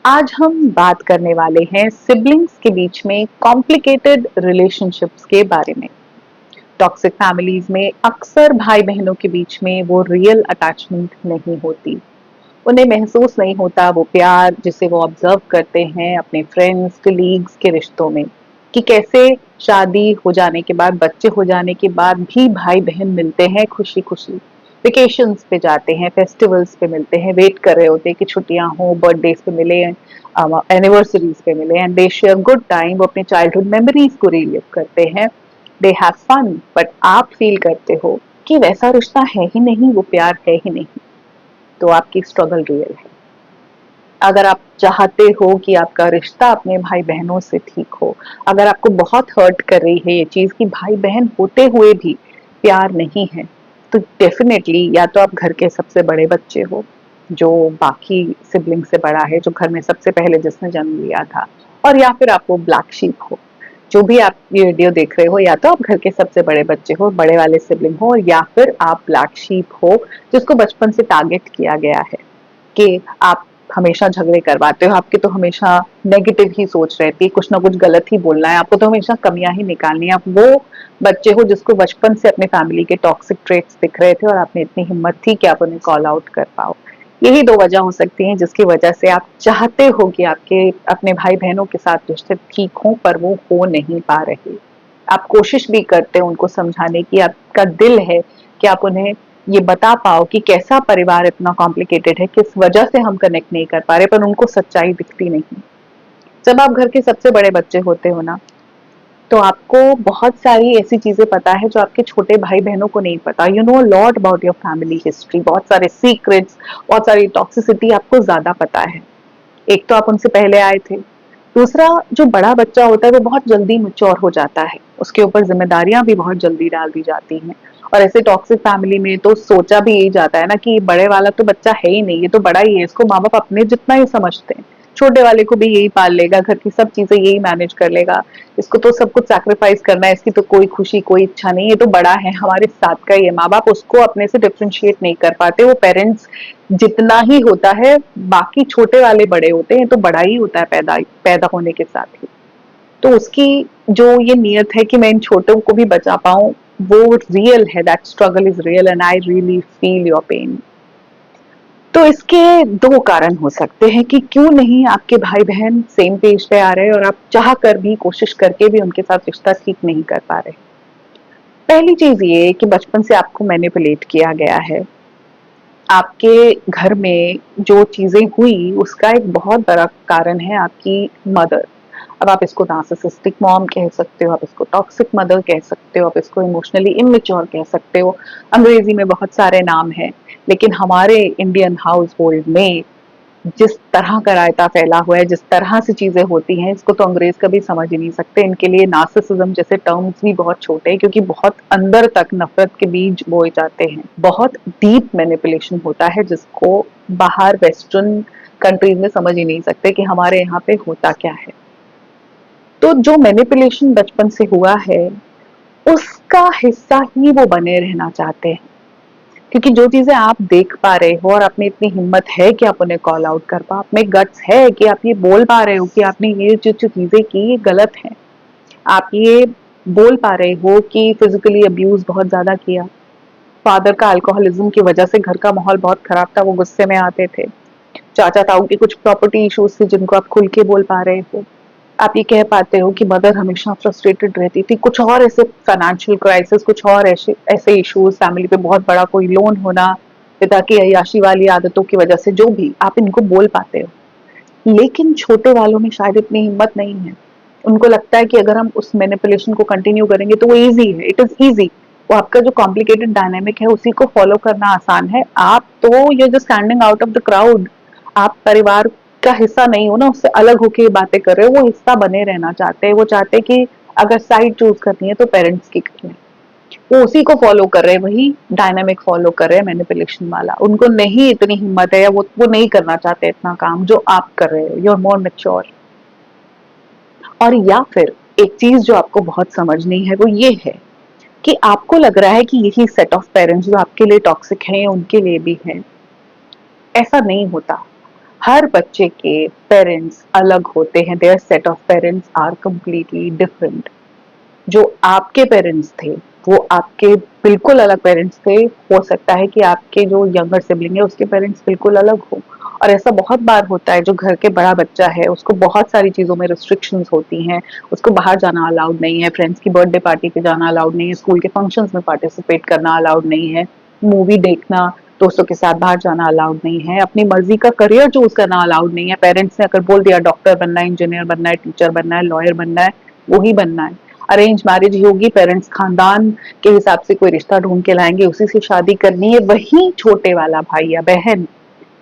आज हम बात करने वाले हैं सिबलिंग्स के बीच में कॉम्प्लिकेटेड रिलेशनशिप्स के बारे में। टॉक्सिक फैमिलीज में अक्सर भाई बहनों के बीच में वो रियल अटैचमेंट नहीं होती। उन्हें महसूस नहीं होता वो प्यार जिसे वो ऑब्जर्व करते हैं अपने फ्रेंड्स कलीग्स के रिश्तों में, कि कैसे शादी हो जाने के बाद, बच्चे हो जाने के बाद भी भाई बहन मिलते हैं खुशी खुशी, वेकेशंस पे जाते हैं, फेस्टिवल्स पे मिलते हैं, वेट कर रहे होते हैं कि छुट्टियां हो, बर्थडेज पे मिले, एनिवर्सरीज पे मिले, and they share good time. वो अपने चाइल्डहुड मेमोरीज को रिलीव करते हैं, दे हैव फन। बट आप फील करते हो कि वैसा रिश्ता है ही नहीं, वो प्यार है ही नहीं। तो आपकी स्ट्रगल रियल है। अगर आप चाहते हो कि आपका रिश्ता अपने भाई बहनों से ठीक हो, अगर आपको बहुत हर्ट कर रही है ये चीज कि भाई बहन होते हुए भी प्यार नहीं है, तो डेफिनेटली या तो आप घर के सबसे बड़े बच्चे हो जो बाकी सिबलिंग से बड़ा है, जो घर में सबसे पहले जिसने जन्म लिया था, और या फिर आप वो ब्लैक शीप हो। जो भी आप ये वीडियो देख रहे हो, या तो आप घर के सबसे बड़े बच्चे हो, बड़े वाले सिबलिंग हो, या फिर आप ब्लैक शीप हो जिसको बचपन से टारगेट किया गया है कि आप हमेशा झगड़े करवाते हो, आपकी तो हमेशा नेगेटिव ही सोच रहती है, कुछ ना कुछ गलत ही बोलना है, आपको तो हमेशा कमियां ही निकालनी है। आप वो बच्चे हो जिसको बचपन से अपने फैमिली के टॉक्सिक ट्रेट्स दिख रहे थे और आपने इतनी हिम्मत थी कि आप उन्हें कॉल आउट कर पाओ। यही दो वजह हो सकती हैं जिसकी वजह से आप चाहते हो कि आपके अपने भाई बहनों के साथ रिश्ते ठीक हों, पर वो हो नहीं पा रहे। आप कोशिश भी करते हो उनको समझाने की, आपका दिल है कि आप उन्हें ये बता पाओ कि कैसा परिवार इतना कॉम्प्लिकेटेड है, किस वजह से हम कनेक्ट नहीं कर पा रहे, पर उनको सच्चाई दिखती नहीं। जब आप घर के सबसे बड़े बच्चे होते हो ना, तो आपको बहुत सारी ऐसी चीजें पता है जो आपके छोटे भाई बहनों को नहीं पता। You know lot about your family history, बहुत सारे सीक्रेट्स, बहुत सारी टॉक्सिसिटी आपको ज्यादा पता है। एक तो आप उनसे पहले आए थे, दूसरा जो बड़ा बच्चा होता है वो बहुत जल्दी मैच्योर हो जाता है, उसके ऊपर जिम्मेदारियां भी बहुत जल्दी डाल दी जाती हैं। और ऐसे टॉक्सिक फैमिली में तो सोचा भी यही जाता है ना कि बड़े वाला तो बच्चा है ही नहीं, ये तो बड़ा ही है, इसको माँ बाप अपने जितना ही समझते हैं, छोटे वाले को भी यही पाल लेगा, घर की सब चीजें यही मैनेज कर लेगा, इसको तो सब कुछ सैक्रिफाइस करना है, इसकी तो कोई खुशी कोई इच्छा नहीं, ये तो बड़ा है हमारे साथ का ही है। माँ बाप उसको अपने से डिफ्रेंशिएट नहीं कर पाते। वो पेरेंट्स जितना ही होता है, बाकी छोटे वाले बड़े होते हैं तो बड़ा ही होता है पैदा पैदा होने के साथ ही। तो उसकी जो ये नियत है कि मैं इन छोटों को भी बचा पाऊं, वो रियल है। That struggle is real and I really feel your pain. तो इसके दो कारण हो सकते हैं कि क्यों नहीं आपके भाई बहन सेम पेज पे आ रहे हैं और आप चाह कर भी, कोशिश करके भी उनके साथ रिश्ता ठीक नहीं कर पा रहे। पहली चीज ये कि बचपन से आपको मैनिपुलेट किया गया है। आपके घर में जो चीजें हुई उसका एक बहुत बड़ा कारण है आपकी मदर। अब आप इसको नार्सिसिस्टिक मॉम कह सकते हो, आप इसको टॉक्सिक मदर कह सकते हो, आप इसको इमोशनली इमेच्योर कह सकते हो, अंग्रेजी में बहुत सारे नाम हैं। लेकिन हमारे इंडियन हाउस होल्ड में जिस तरह का रायता फैला हुआ है, जिस तरह से चीजें होती हैं, इसको तो अंग्रेज कभी समझ ही नहीं सकते। इनके लिए नार्सिसिज्म जैसे टर्म्स भी बहुत छोटे हैं, क्योंकि बहुत अंदर तक नफरत के बीज बोए जाते हैं। बहुत डीप मैनिपुलेशन होता है जिसको बाहर वेस्टर्न कंट्रीज में समझ ही नहीं सकते कि हमारे यहाँ पे होता क्या है। तो जो मैनिपुलेशन बचपन से हुआ है उसका हिस्सा ही वो बने रहना चाहते हैं, क्योंकि जो चीजें आप देख पा रहे हो और आप में इतनी हिम्मत है कि आप उन्हें कॉल आउट कर पाओ, आप में गट्स है कि आप ये बोल पा रहे हो कि आपने ये जो जो चीजें की ये गलत है, आप ये बोल पा रहे हो कि फिजिकली अब्यूज बहुत ज्यादा किया, फादर का अल्कोहलिज्म की वजह से घर का माहौल बहुत खराब था, वो गुस्से में आते थे, चाचा ताऊ के कुछ प्रॉपर्टी इश्यूज थे जिनको आप खुल के बोल पा रहे हो, आप ये कह पाते हो कि मदर हमेशा फ्रस्ट्रेटेड रहती थी, कुछ और ऐसे फाइनेंशियल क्राइसिस, कुछ और ऐसे ऐसे इश्यूज, फैमिली पे बहुत बड़ा कोई लोन होना, पिता की अय्याशी वाली आदतों की वजह से, जो भी आप इनको बोल पाते हो। लेकिन छोटे वालों में शायद इतनी हिम्मत नहीं है। उनको लगता है कि अगर हम उस मैनिपुलेशन को कंटिन्यू करेंगे तो वो इजी है, इट इज इजी। वो आपका जो कॉम्प्लिकेटेड डायनामिक है उसी को फॉलो करना आसान है। आप तो you just standing out of the crowd, आप परिवार का हिस्सा नहीं हो ना, उससे अलग होके बातें कर रहे हो, वो हिस्सा बने रहना चाहते हैं। वो चाहते हैं कि अगर साइड चूज करनी है तो पेरेंट्स की कर लें। वो उसी को फॉलो कर रहे हैं, वही डायनामिक फॉलो कर रहे हैं मैनिपुलेशन वाला। उनको नहीं इतनी हिम्मत है, या वो नहीं करना चाहते इतना काम जो आप कर रहे हो। You are more mature. और या फिर एक चीज जो आपको बहुत समझनी है वो ये है कि आपको लग रहा है कि यही सेट ऑफ पेरेंट्स जो आपके लिए टॉक्सिक हैं उनके लिए भी हैं। ऐसा नहीं होता। हर बच्चे के पेरेंट्स अलग होते हैं, their set of parents are completely different. जो आपके पेरेंट्स थे वो आपके बिल्कुल अलग पेरेंट्स थे। हो सकता है कि आपके जो यंगर सिबलिंग है उसके पेरेंट्स बिल्कुल अलग हो। और ऐसा बहुत बार होता है, जो घर के बड़ा बच्चा है उसको बहुत सारी चीजों में रिस्ट्रिक्शंस होती हैं, उसको बाहर जाना अलाउड नहीं है, फ्रेंड्स की बर्थडे पार्टी पे जाना अलाउड नहीं है, स्कूल के फंक्शंस में पार्टिसिपेट करना अलाउड नहीं है, मूवी देखना, दोस्तों के साथ बाहर जाना अलाउड नहीं है, अपनी मर्जी का करियर चूज करना अलाउड नहीं है। पेरेंट्स ने अगर बोल दिया डॉक्टर बनना है, इंजीनियर बनना है, टीचर बनना है, लॉयर बनना है, वो ही बनना है। अरेंज मैरिज होगी, पेरेंट्स खानदान के हिसाब से कोई रिश्ता ढूंढ के लाएंगे, उसी से शादी करनी है। वही छोटे वाला भाई या बहन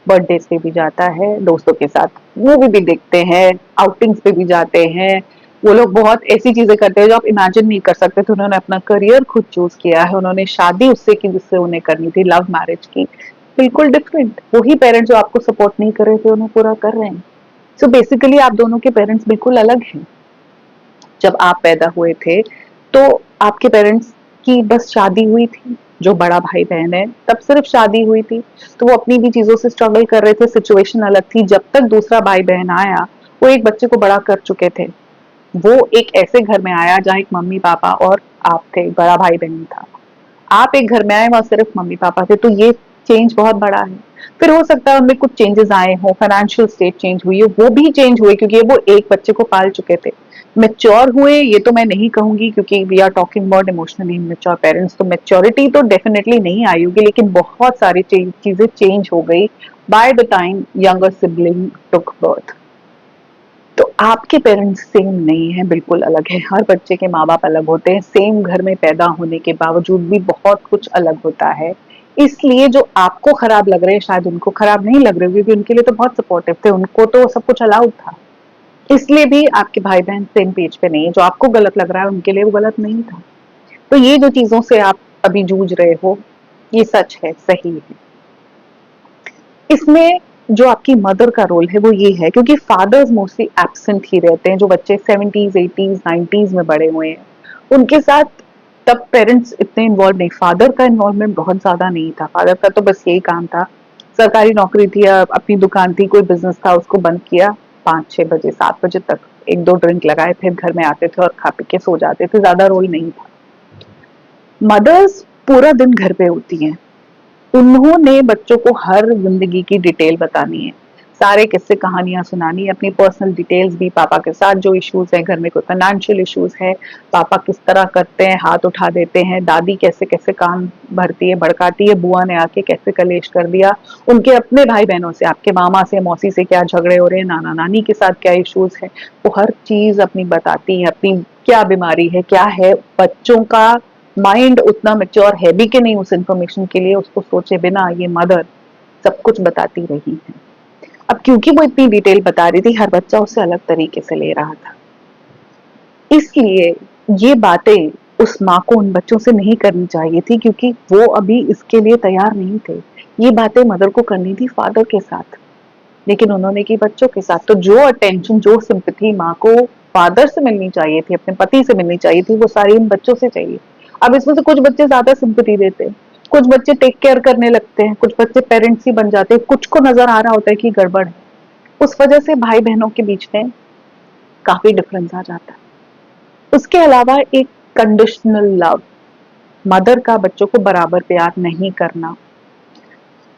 बर्थडे पे भी जाता है, दोस्तों के साथ मूवी भी देखते हैं, आउटिंग्स पे भी जाते हैं। वो लोग बहुत ऐसी चीजें करते हैं जो आप इमेजिन नहीं कर सकते थे। उन्होंने अपना करियर खुद चूज किया है, उन्होंने शादी उससे की जिससे उन्हें करनी थी, लव मैरिज की। बिल्कुल डिफरेंट। वही पेरेंट्स जो आपको सपोर्ट नहीं कर रहे थे उन्हें पूरा कर रहे हैं। सो बेसिकली आप दोनों के पेरेंट्स बिल्कुल अलग हैं। जब आप पैदा हुए थे तो आपके पेरेंट्स की बस शादी हुई थी, जो बड़ा भाई बहन है तब सिर्फ शादी हुई थी, तो वो अपनी भी चीजों से स्ट्रगल कर रहे थे, सिचुएशन अलग थी। जब तक दूसरा भाई बहन आया वो एक बच्चे को बड़ा कर चुके थे। वो एक ऐसे घर में आया जहाँ एक मम्मी पापा और आप थे, बड़ा भाई बहन था। आप एक घर में आए वहां सिर्फ मम्मी पापा थे, तो ये चेंज बहुत बड़ा है। फिर हो सकता है उनमें कुछ चेंजेस आए हो, फाइनेंशियल स्टेट चेंज हुई हो, वो भी चेंज हुए क्योंकि वो एक बच्चे को पाल चुके थे। मेच्योर हुए ये तो मैं नहीं कहूंगी, क्योंकि we are talking about emotionally mature parents, तो मेच्योरिटी तो डेफिनेटली नहीं आई होगी, लेकिन बहुत सारी चीजें चेंज हो गई by the time younger sibling took birth. तो आपके पेरेंट्स सेम नहीं है, बिल्कुल अलग है। हर बच्चे के माँ बाप अलग होते हैं, सेम घर में पैदा होने के बावजूद भी बहुत कुछ अलग होता है। इसलिए जो आपको खराब लग रहे हैं शायद उनको खराब नहीं लग रहे, क्योंकि उनके लिए तो बहुत सपोर्टिव थे, उनको तो सब कुछ अलाउड था। इसलिए भी आपके भाई बहन सेम पेज पे नहीं है। जो आपको गलत लग रहा है उनके लिए वो गलत नहीं था। तो ये जो चीजों से आप अभी जूझ रहे हो ये सच है, सही है। इसमें जो आपकी मदर का रोल है वो ये है, क्योंकि फादर्स मोस्टली एब्सेंट ही रहते हैं। जो बच्चे 70s 80s 90s में बड़े हुए हैं उनके साथ तब पेरेंट्स इतने इन्वॉल्व नहीं, फादर का इन्वॉल्वमेंट बहुत ज्यादा नहीं था। फादर का तो बस यही काम था, सरकारी नौकरी थी या अपनी दुकान थी, कोई बिजनेस था, उसको बंद किया, 5 6 बजे 7 बजे तक एक दो ड्रिंक लगाए, फिर घर में आते थे और खा पी के सो जाते थे, ज्यादा रोल नहीं था। मदर्स पूरा दिन घर पे होती हैं, उन्होंने बच्चों को हर जिंदगी की डिटेल बतानी है, सारे किस्से कहानियां सुनानी है, अपनी पर्सनल डिटेल्स भी, पापा के साथ जो इश्यूज है, घर में कोई फाइनेंशियल इश्यूज है, पापा किस तरह करते हैं, हाथ उठा देते हैं, दादी कैसे कैसे काम भरती है, भड़काती है, बुआ ने आके कैसे कलेश कर दिया, उनके अपने भाई बहनों से, आपके मामा से मौसी से क्या झगड़े हो रहे हैं, नाना नानी के साथ क्या इश्यूज है, वो हर चीज अपनी बताती है, अपनी क्या बीमारी है क्या है। बच्चों का माइंड उतना मेच्योर है भी कि नहीं उस इंफॉर्मेशन के लिए, उसको सोचे बिना ये मदर सब कुछ बताती रही है। अब क्योंकि वो इतनी डिटेल बता रही थी, हर बच्चा उससे अलग तरीके से ले रहा था, इसलिए ये बातें उस माँ को उन बच्चों से नहीं करनी चाहिए थी, क्योंकि वो अभी इसके लिए तैयार नहीं थे। ये बातें मदर को करनी थी फादर के साथ, लेकिन उन्होंने की बच्चों के साथ। तो जो अटेंशन, जो सिंपैथी माँ को फादर से मिलनी चाहिए थी, अपने पति से मिलनी चाहिए थी, वो सारी इन बच्चों से चाहिए। अब इसमें से कुछ बच्चे ज्यादा सिंपैथी देते हैं, कुछ बच्चे टेक केयर करने लगते हैं, कुछ बच्चे पेरेंट्स ही बन जाते हैं, कुछ को नजर आ रहा होता है कि गड़बड़ है। उस वजह से भाई बहनों के बीच में काफी डिफरेंस आ जाता है। उसके अलावा एक कंडीशनल लव, मदर का बच्चों को बराबर प्यार नहीं करना,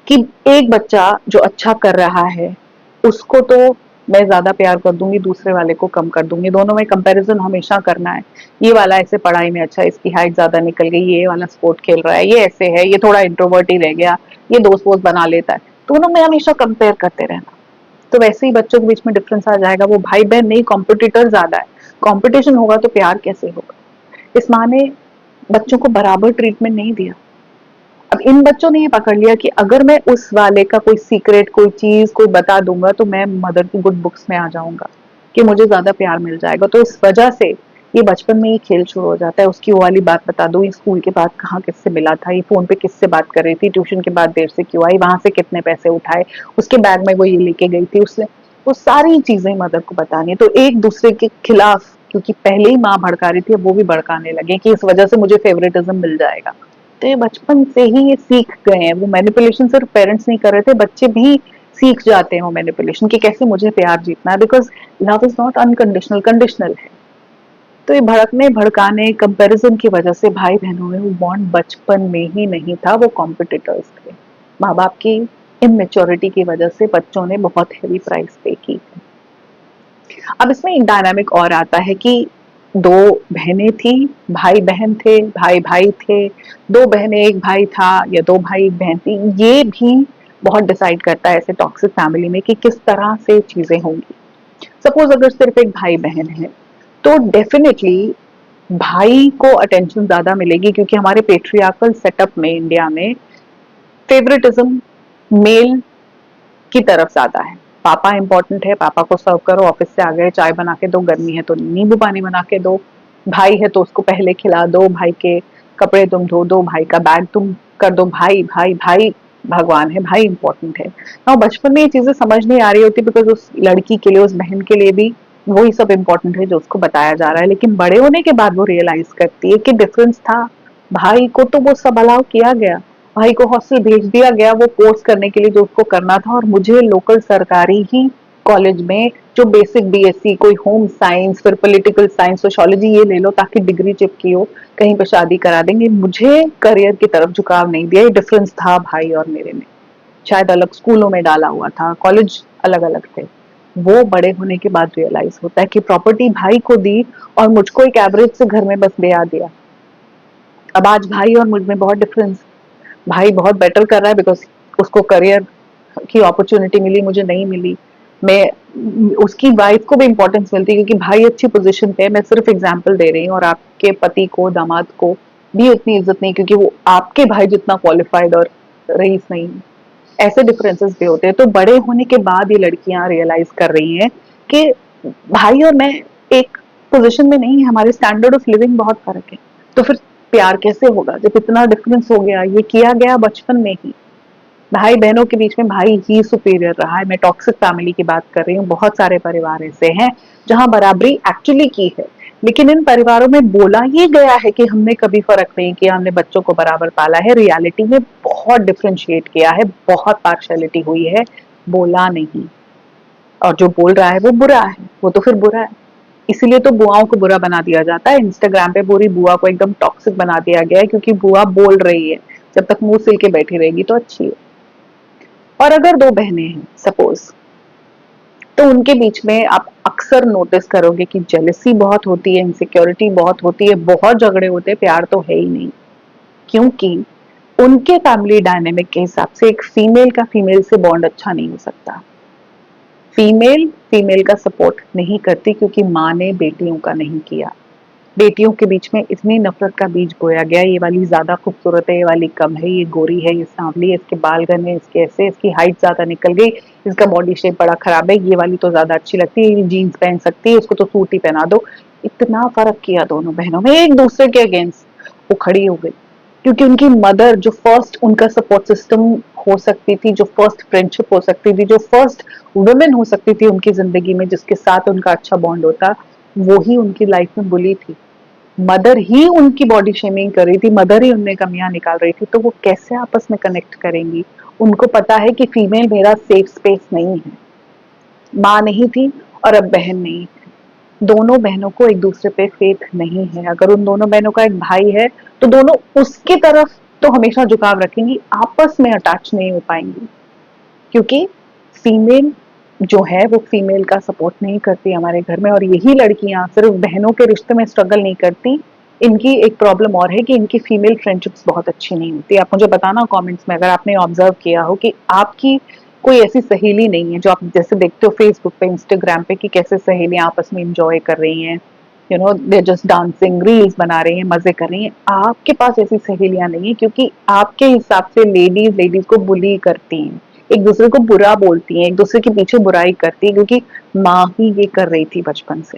कि एक बच्चा जो अच्छा कर रहा है उसको तो मैं ज्यादा प्यार कर दूंगी, दूसरे वाले को कम कर दूंगी, दोनों में कंपैरिजन हमेशा करना है। ये वाला ऐसे पढ़ाई में अच्छा है, इसकी हाइट ज्यादा निकल गई, ये वाला स्पोर्ट खेल रहा है, ये ऐसे है, ये थोड़ा इंट्रोवर्ट ही रह गया, ये दोस्त वोस्त बना लेता है, दोनों में हमेशा कंपेयर करते रहना। तो वैसे ही बच्चों के बीच में डिफरेंस आ जाएगा, वो भाई बहन नहीं, कॉम्पिटिटर ज्यादा है। कॉम्पिटिशन होगा तो प्यार कैसे होगा। इस माँ ने बच्चों को बराबर ट्रीटमेंट नहीं दिया। अब इन बच्चों ने ये पकड़ लिया कि अगर मैं उस वाले का कोई सीक्रेट, कोई चीज कोई बता दूंगा तो मैं मदर की गुड बुक्स में आ जाऊंगा, कि मुझे ज्यादा प्यार मिल जाएगा। तो इस वजह से ये बचपन में ही खेल शुरू हो जाता है। उसकी वो वाली बात बता दो, ये स्कूल के बाद कहाँ किससे मिला था, ये फोन पे किससे बात कर रही थी, ट्यूशन के बाद देर से क्यों आई, वहां से कितने पैसे उठाए, उसके बैग में वो ये लेके गई थी, उसने वो सारी चीजें मदर को बतानी है। तो एक दूसरे के खिलाफ, क्योंकि पहले ही माँ भड़का रही थी, अब वो भी भड़काने लगे कि इस वजह से मुझे फेवरेटिज्म मिल जाएगा। तो ये बचपन से ही ये सीख गए हैं। वो मैनिपुलेशन सिर्फ पेरेंट्स नहीं कर रहे थे, बच्चे भी सीख जाते हैं वो मैनिपुलेशन कि कैसे मुझे प्यार जीतना है, because love is not unconditional, conditional है। तो ये भड़कने भड़काने कंपैरिजन की वजह से भाई बहनों में वो बॉन्ड बचपन में ही नहीं था, वो कॉम्पिटिटर्स थे। माँ बाप की इमेच्योरिटी की वजह से बच्चों ने बहुत हेवी प्राइस पे की। अब इसमें एक डायनामिक और आता है कि दो बहनें थी, भाई बहन थे, भाई भाई थे, दो बहनें एक भाई था या दो भाई एक बहन थी, ये भी बहुत डिसाइड करता है ऐसे टॉक्सिक फैमिली में कि किस तरह से चीजें होंगी। सपोज अगर सिर्फ एक भाई बहन है तो डेफिनेटली भाई को अटेंशन ज्यादा मिलेगी, क्योंकि हमारे पेट्रियार्कल सेटअप में इंडिया में फेवरेटिज्म मेल की तरफ ज्यादा है। पापा इंपॉर्टेंट है, पापा को सर्व करो, ऑफिस से आ गए चाय बना के दो, गर्मी है तो नींबू पानी बना के दो, भाई है तो उसको पहले खिला दो, भाई के कपड़े तुम धो दो, भाई का बैग तुम कर दो, भाई भाई भाई भगवान है, भाई इंपॉर्टेंट है ना। बचपन में ये चीजें समझ नहीं आ रही होती, बिकॉज उस लड़की के लिए, उस बहन के लिए भी वही सब इंपॉर्टेंट है जो उसको बताया जा रहा है। लेकिन बड़े होने के बाद वो रियलाइज करती है कि डिफरेंस था। भाई को तो वो सब अलाउ किया गया, भाई को हॉस्टल भेज दिया गया वो कोर्स करने के लिए जो उसको करना था, और मुझे लोकल सरकारी ही कॉलेज में जो बेसिक बीएससी, कोई होम साइंस, फिर पॉलिटिकल साइंस, सोशियोलॉजी ये ले लो ताकि डिग्री चिपकी हो, कहीं पे शादी करा देंगे। मुझे करियर की तरफ झुकाव नहीं दिया। ये डिफरेंस था भाई और मेरे में। शायद अलग स्कूलों में डाला हुआ था, कॉलेज अलग अलग थे। वो बड़े होने के बाद रियलाइज होता है कि प्रॉपर्टी भाई को दी और मुझको एक एवरेज से घर में बस दे आ दिया। अब आज भाई और मुझ में बहुत डिफरेंस। भाई बहुत बेटर कर रहा है बिकॉज उसको करियर की अपॉर्चुनिटी मिली, मुझे नहीं मिली। मैं उसकी वाइफ को भी इंपॉर्टेंस मिलती है क्योंकि भाई अच्छी पोजीशन पे है। मैं सिर्फ एग्जांपल दे रही हूँ, और आपके पति को, दामाद को भी उतनी इज्जत नहीं क्योंकि वो आपके भाई जितना क्वालिफाइड और रईस नहीं है। ऐसे डिफरेंसेस भी होते हैं। तो बड़े होने के बाद ये लड़कियां रियलाइज कर रही हैं कि भाई और मैं एक पोजीशन में नहीं है, हमारे स्टैंडर्ड ऑफ लिविंग बहुत फर्क है। तो फिर प्यार कैसे होगा जब इतना डिफरेंस हो गया? ये किया गया बचपन में ही। भाई बहनों के बीच में भाई ही सुपीरियर रहा है। मैं टॉक्सिक फैमिली की बात कर रही हूँ। बहुत सारे परिवार ऐसे हैं जहां बराबरी एक्चुअली की है, लेकिन इन परिवारों में बोला ये गया है कि हमने कभी फर्क नहीं किया, हमने बच्चों को बराबर पाला है। रियलिटी में बहुत डिफ्रेंशिएट किया है, बहुत पार्शलिटी हुई है, बोला नहीं। और जो बोल रहा है वो बुरा है, वो तो फिर बुरा है। इसीलिए तो बुआओं को बुरा बना दिया जाता है। इंस्टाग्राम पे पूरी बुआ को एकदम टॉक्सिक बना दिया गया है क्योंकि बुआ बोल रही है। जब तक मुंह सिल के बैठी रहेगी तो अच्छी है। और अगर दो बहनें हैं सपोज, तो उनके बीच में आप अक्सर नोटिस करोगे कि जेलसी बहुत होती है, इनसिक्योरिटी बहुत होती है, बहुत झगड़े होते हैं, प्यार तो है ही नहीं। क्योंकि उनके फैमिली डायनेमिक के हिसाब से एक फीमेल का फीमेल से बॉन्ड अच्छा नहीं हो सकता। फीमेल फीमेल का सपोर्ट नहीं करती क्योंकि माँ ने बेटियों का नहीं किया। बेटियों के बीच में इतनी नफरत का बीज बोया गया, ये वाली ज्यादा खूबसूरत है, ये वाली कम है, ये गोरी है, ये सांवली है, इसके बाल घने है, इसके ऐसे, इसकी हाइट ज्यादा निकल गई, इसका बॉडी शेप बड़ा खराब है, ये वाली तो ज्यादा अच्छी लगती है, ये जीन्स पहन सकती है, इसको तो सूट ही पहना दो। इतना फर्क किया दोनों बहनों में, एक दूसरे के अगेंस्ट वो खड़ी हो गई। क्योंकि उनकी मदर जो फर्स्ट उनका सपोर्ट सिस्टम हो सकती थी, जो फर्स्ट फ्रेंडशिप हो सकती थी, जो फर्स्ट वुमेन हो सकती थी उनकी जिंदगी में, जिसके साथ उनका अच्छा बॉन्ड होता, वो ही उनकी लाइफ में बुली थी। मदर ही उनकी बॉडी शेमिंग कर रही थी, मदर ही उनमें कमियां निकाल रही थी, तो वो कैसे आपस में कनेक्ट करेंगी? उनको पता है कि फीमेल मेरा सेफ स्पेस नहीं है। माँ नहीं थी और अब बहन नहीं है। दोनों बहनों को एक दूसरे पे फेथ नहीं है। अगर उन दोनों बहनों का एक भाई है तो दोनों उसकी तरफ तो हमेशा झुकाव रखेंगी, आपस में अटैच नहीं हो पाएंगी। क्योंकि फीमेल जो है वो फीमेल का सपोर्ट नहीं करती हमारे घर में। और यही लड़कियां सिर्फ बहनों के रिश्ते में स्ट्रगल नहीं करती, इनकी एक प्रॉब्लम और है कि इनकी फीमेल फ्रेंडशिप्स बहुत अच्छी नहीं होती। आप मुझे बताना कमेंट्स में अगर आपने ऑब्जर्व किया हो कि आपकी कोई ऐसी सहेली नहीं है जो आप जैसे देखते हो फेसबुक पे, इंस्टाग्राम पे कि कैसे सहेलियां आपस में इंजॉय कर रही हैं, you know they just dancing, reels बना रही हैं, मजे कर रही हैं। आपके पास ऐसी सहेलियां नहीं है क्योंकि आपके हिसाब से लेडीज लेडीज को बुली करती हैं, एक दूसरे को बुरा बोलती हैं, एक दूसरे के पीछे बुराई करती है, क्योंकि माँ ही ये कर रही थी बचपन से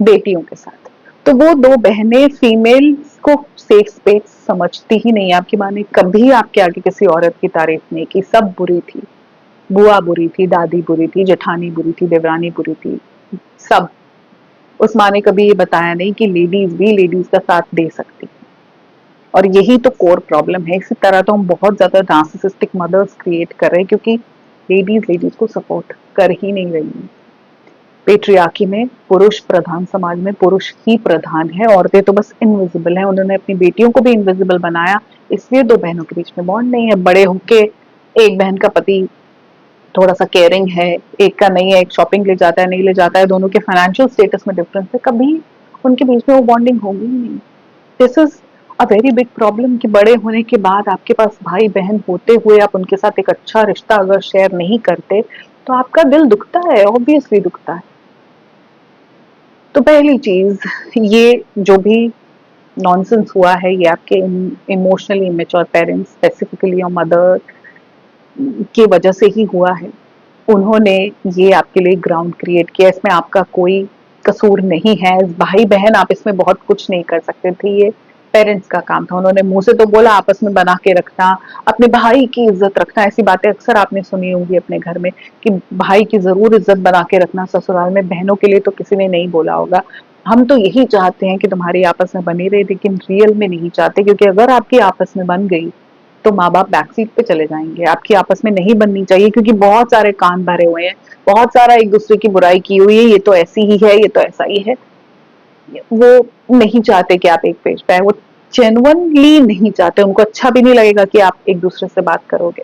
बेटियों के साथ। तो वो दो बहनें फीमेल को सेफ स्पेस समझती ही नहीं। आपकी माँ ने कभी आपके आगे किसी औरत की तारीफ नहीं की, सब बुरी थी। बुआ बुरी थी, दादी बुरी थी, जेठानी बुरी थी, देवरानी बुरी थी, सब। उस माँ ने कभी ये बताया नहीं कि लेडीज भी लेडीज का साथ दे सकती। और यही तो कोर प्रॉब्लम है। इसी तरह तो हम बहुत ज्यादा नार्सिसिस्टिक मदर्स क्रिएट कर रहे हैं क्योंकि लेडीज को सपोर्ट कर ही नहीं रही हैं। पेट्रियार्की में पुरुष प्रधान समाज में पुरुष ही प्रधान है, औरतें तो बस इनविजिबल हैं। उन्होंने अपनी बेटियों को भी इनविजिबल बनाया, इसलिए दो बहनों के बीच में बॉन्ड नहीं है। बड़े होके एक बहन का पति थोड़ा सा केयरिंग है, एक का नहीं है, एक शॉपिंग ले जाता है नहीं ले जाता है, दोनों के फाइनेंशियल स्टेटस में डिफरेंस है, कभी उनके बीच में वो बॉन्डिंग होगी ही नहीं। This is a very big problem कि बड़े होने के बाद आपके पास भाई बहन होते हुए आप उनके साथ एक अच्छा रिश्ता अगर शेयर नहीं करते तो आपका दिल दुखता है, ऑब्वियसली दुखता है। तो पहली चीज, ये जो भी नॉनसेंस हुआ है ये आपके emotionally immature parents, specifically your mother की वजह से ही हुआ है। उन्होंने ये आपके लिए ग्राउंड क्रिएट किया, इसमें आपका कोई कसूर नहीं है। भाई बहन आप इसमें बहुत कुछ नहीं कर सकते थे, ये पेरेंट्स का काम था। उन्होंने मुंह से तो बोला आपस में बना के रखना, अपने भाई की इज्जत रखना, ऐसी बातें अक्सर आपने सुनी होंगी अपने घर में कि भाई की जरूर इज्जत बना के रखना ससुराल में, बहनों के लिए तो किसी ने नहीं बोला होगा। हम तो यही चाहते हैं कि तुम्हारी आपस में बनी रहे, लेकिन रियल में नहीं चाहते, क्योंकि अगर आपकी आपस में बन गई तो माँ बाप बैक सीट पे चले जाएंगे। आपकी आपस में नहीं बननी चाहिए, क्योंकि बहुत सारे कान भरे हुए हैं, बहुत सारा एक दूसरे की बुराई की हुई है, ये तो ऐसी ही है, ये तो ऐसा ही है। वो नहीं चाहते कि आप एक पेज पे आए, वो जेन्युइनली नहीं चाहते, उनको अच्छा भी नहीं लगेगा कि आप एक दूसरे से बात करोगे।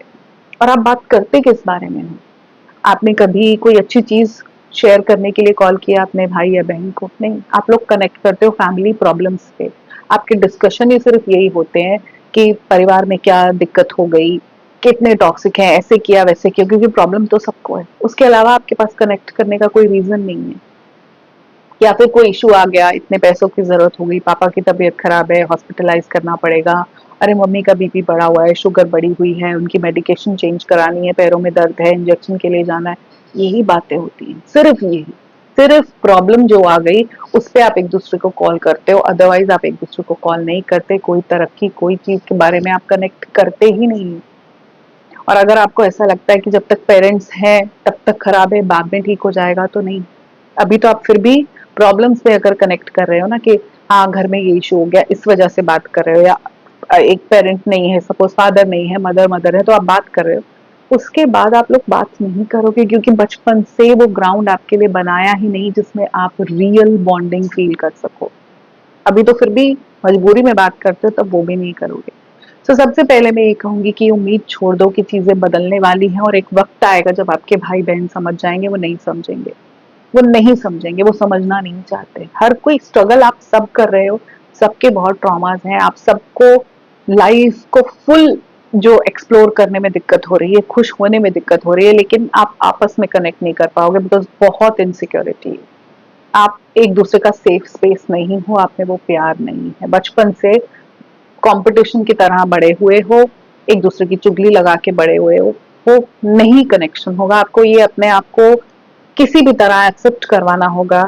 और आप बात करते किस बारे में हो? आपने कभी कोई अच्छी चीज शेयर करने के लिए कॉल किया अपने भाई या बहन को? नहीं, आप लोग कनेक्ट करते हो फैमिली प्रॉब्लम्स पे। आपके डिस्कशन ही सिर्फ यही होते हैं कि परिवार में क्या दिक्कत हो गई, कितने टॉक्सिक हैं, ऐसे किया वैसे किया, क्योंकि प्रॉब्लम तो सबको है। उसके अलावा आपके पास कनेक्ट करने का कोई रीजन नहीं है। या फिर कोई इशू आ गया, इतने पैसों की जरूरत हो गई, पापा की तबीयत खराब है, हॉस्पिटलाइज करना पड़ेगा, अरे मम्मी का बीपी बढ़ा हुआ है, शुगर बढ़ी हुई है, उनकी मेडिकेशन चेंज करानी है, पैरों में दर्द है, इंजेक्शन के लिए जाना है, यही बातें होती हैं, सिर्फ यही। सिर्फ प्रॉब्लम जो आ गई उस पे आप एक दूसरे को कॉल करते हो, अदरवाइज आप एक दूसरे को कॉल नहीं करते। कोई तरक्की, कोई चीज के बारे में आप कनेक्ट करते ही नहीं। और अगर आपको ऐसा लगता है कि जब तक पेरेंट्स हैं तब तक खराब है, बाद में ठीक हो जाएगा, तो नहीं। अभी तो आप फिर भी प्रॉब्लम्स पे अगर कनेक्ट कर रहे हो ना कि हाँ घर में ये इशू हो गया, इस वजह से बात कर रहे हो, या एक पेरेंट नहीं है, सपोज फादर नहीं है, मदर मदर है, तो आप बात कर रहे हो। उसके बाद आप लोग बात नहीं करोगे, क्योंकि बचपन से वो ग्राउंड आपके लिए बनाया ही नहीं जिसमें आप रियल बॉन्डिंग फील कर सको। अभी तो फिर भी मजबूरी में बात करते हो, तब वो भी नहीं करोगे। तो सबसे पहले मैं ये कहूंगी कि उम्मीद छोड़ दो कि चीजें बदलने वाली हैं, और एक वक्त आएगा जब आपके भाई बहन समझ जाएंगे, वो नहीं समझेंगे। वो नहीं समझेंगे, वो समझना नहीं चाहते। हर कोई स्ट्रगल आप सब कर रहे हो, सबके बहुत ट्रॉमास हैं, आप सबको लाइफ को फुल जो एक्सप्लोर करने में दिक्कत हो रही है, खुश होने में दिक्कत हो रही है, लेकिन आप आपस में कनेक्ट नहीं कर पाओगे बिकॉज बहुत इनसिक्योरिटी है। आप एक दूसरे का सेफ स्पेस नहीं हो, आप में वो प्यार नहीं है। बचपन से कंपटीशन की तरह बड़े हुए हो, एक दूसरे की चुगली लगा के बड़े हुए हो, वो नहीं कनेक्शन होगा। आपको ये अपने आप को किसी भी तरह एक्सेप्ट करवाना होगा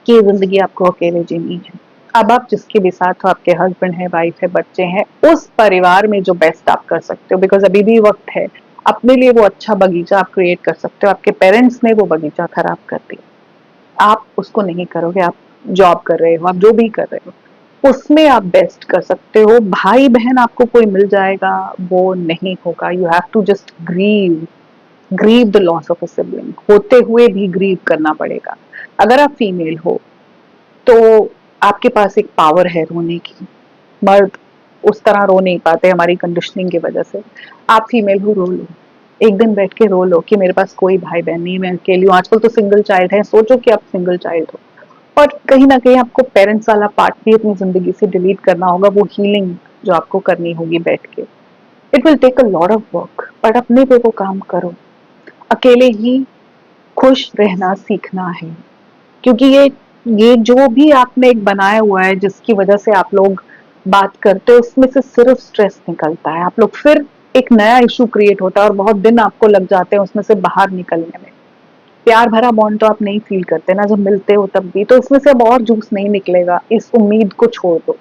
कि ये जिंदगी आपको अकेले जीनी है। अब आप जिसके भी साथ हो, आपके हस्बैंड है, वाइफ है, बच्चे हैं, उस परिवार में जो बेस्ट आप कर सकते हो, बिकॉज अभी भी वक्त है। अपने लिए वो अच्छा बगीचा आप क्रिएट कर सकते हो। आपके पेरेंट्स ने वो बगीचा खराब कर दिया, आप उसको नहीं करोगे। आप जॉब कर रहे हो, आप जो भी कर रहे हो उसमें आप बेस्ट कर सकते हो। भाई बहन आपको कोई मिल जाएगा, वो नहीं होगा। You have to just grieve the loss of a sibling, होते हुए भी ग्रीव करना पड़ेगा। अगर आप फीमेल हो तो आपके पास एक पावर है रोने की। मर्द उस तरह रो नहीं पाते हमारी कंडीशनिंग की वजह से। आप फीमेल हो, रो लो, एक दिन बैठ के रो लो कि मेरे पास कोई भाई बहन नहीं, मैं अकेली हूँ। आजकल तो सिंगल चाइल्ड है, सोचो कि आप सिंगल चाइल्ड हो, और कहीं ना कहीं आपको पेरेंट्स वाला पार्ट भी अपनी जिंदगी से डिलीट करना होगा, वो हीलिंग जो आपको करनी होगी बैठ के। It will take a lot of work, but अपने पे वो काम करो। अकेले ही खुश रहना सीखना है, क्योंकि ये जो भी आपने एक बनाया हुआ है जिसकी वजह से आप लोग बात करते हो, उसमें से सिर्फ स्ट्रेस निकलता है। आप लोग फिर एक नया इशू क्रिएट होता है और बहुत दिन आपको लग जाते हैं उसमें से बाहर निकलने में। प्यार भरा बॉन्ड तो आप नहीं फील करते ना जब मिलते हो तब भी, तो इसमें से अब और जूस नहीं निकलेगा। इस उम्मीद को छोड़ दो।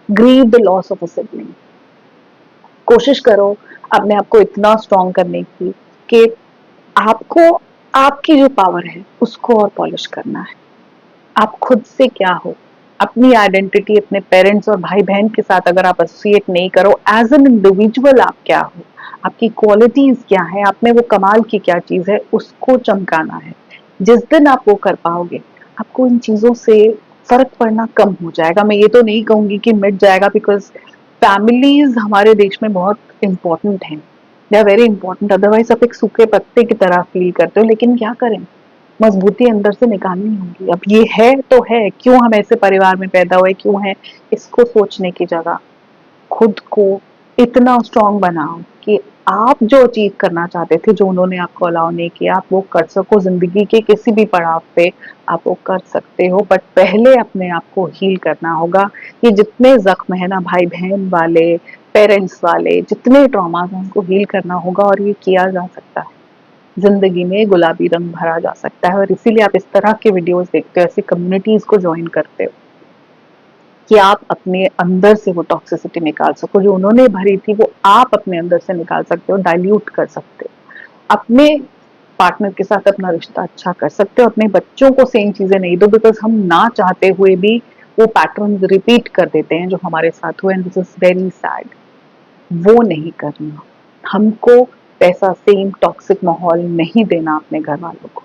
Grieve the loss of a sibling. कोशिश करो अपने आप को इतना स्ट्रॉन्ग करने की कि आपको आपकी जो पावर है उसको और पॉलिश करना है। आप खुद से क्या हो, अपनी आइडेंटिटी अपने पेरेंट्स और भाई बहन के साथ अगर आप एसोसिएट नहीं करो, एज एन इंडिविजुअल आप क्या हो, आपकी क्वालिटीज क्या है, आप में वो कमाल की क्या चीज है, उसको चमकाना है। जिस दिन आप वो कर पाओगे, आपको इन चीजों से फर्क पड़ना कम हो जाएगा। मैं ये तो नहीं कहूंगी कि मिट जाएगा, बिकॉज फैमिलीज हमारे देश में बहुत इंपॉर्टेंट हैं, they are very important, otherwise आप एक सूखे पत्ते की तरह फील करते हो। लेकिन क्या करें, मजबूती अंदर से निकालनी होगी। अब ये है तो है, क्यों हम ऐसे परिवार में पैदा हुए, क्यों है, इसको सोचने की जगह खुद को इतना स्ट्रांग बनाओ कि आप जो अचीव करना चाहते थे, जो उन्होंने आपको अलाउ नहीं किया, आप वो कर सको। जिंदगी के किसी भी पड़ाव पे आप वो कर सकते हो, बट पहले अपने आप को हील करना होगा। ये जितने जख्म है ना, भाई बहन वाले, पेरेंट्स वाले, जितने ट्रॉमास हैं, उनको हील करना होगा, और ये किया जा सकता है। जिंदगी में गुलाबी रंग भरा जा सकता है, और इसीलिए आप इस तरह के वीडियोस देखते हो, ऐसी कम्युनिटीज को ज्वाइन करते हो कि आप अपने अंदर से वो टॉक्सिसिटी निकाल सको। जो उन्होंने भरी थी, वो आप अपने अंदर से निकाल सकते हो, डाइल्यूट कर सकते हो। अपने पार्टनर के साथ अपना रिश्ता अच्छा कर सकते हो। अपने बच्चों को सेम चीजें नहीं दो, बिकॉज हम ना चाहते हुए भी वो पैटर्न रिपीट कर देते हैं जो हमारे साथ हुए, and this is very sad. वो नहीं करना, हमको वैसा सेम टॉक्सिक माहौल नहीं देना अपने घर वालों को।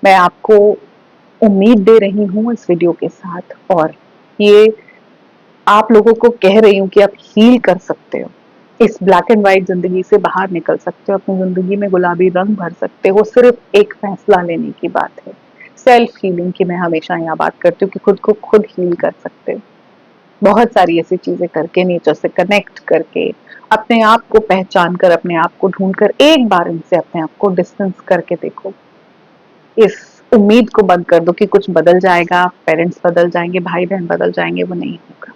मैं आपको उम्मीद दे रही हूँ इस वीडियो के साथ, और ये आप लोगों को कह रही हूँ कि आप हील कर सकते हो, इस ब्लैक एंड व्हाइट जिंदगी से बाहर निकल सकते हो, अपनी जिंदगी में गुलाबी रंग भर सकते हो। सिर्फ एक फैसला लेने की बात है, सेल्फ हीलिंग की। मैं हमेशा यहाँ बात करती हूँ कि खुद को खुद हील कर सकते हो, बहुत सारी ऐसी चीजें करके, नेचर से कनेक्ट करके, अपने आप को पहचान कर, अपने आप को ढूंढ कर, एक बार इनसे अपने आप को डिस्टेंस करके देखो। इस उम्मीद को बंद कर दो कि कुछ बदल जाएगा, पेरेंट्स बदल जाएंगे, भाई बहन बदल जाएंगे, वो नहीं होगा।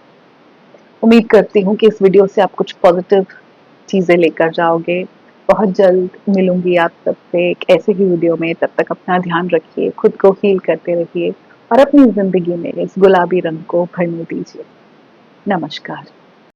उम्मीद करती हूँ कि इस वीडियो से आप कुछ पॉजिटिव चीजें लेकर जाओगे। बहुत जल्द मिलूंगी आप सबसे एक ऐसे ही वीडियो में। तब तक अपना ध्यान रखिए, खुद को हील करते रहिए, और अपनी जिंदगी में इस गुलाबी रंग को भरने दीजिए। नमस्कार।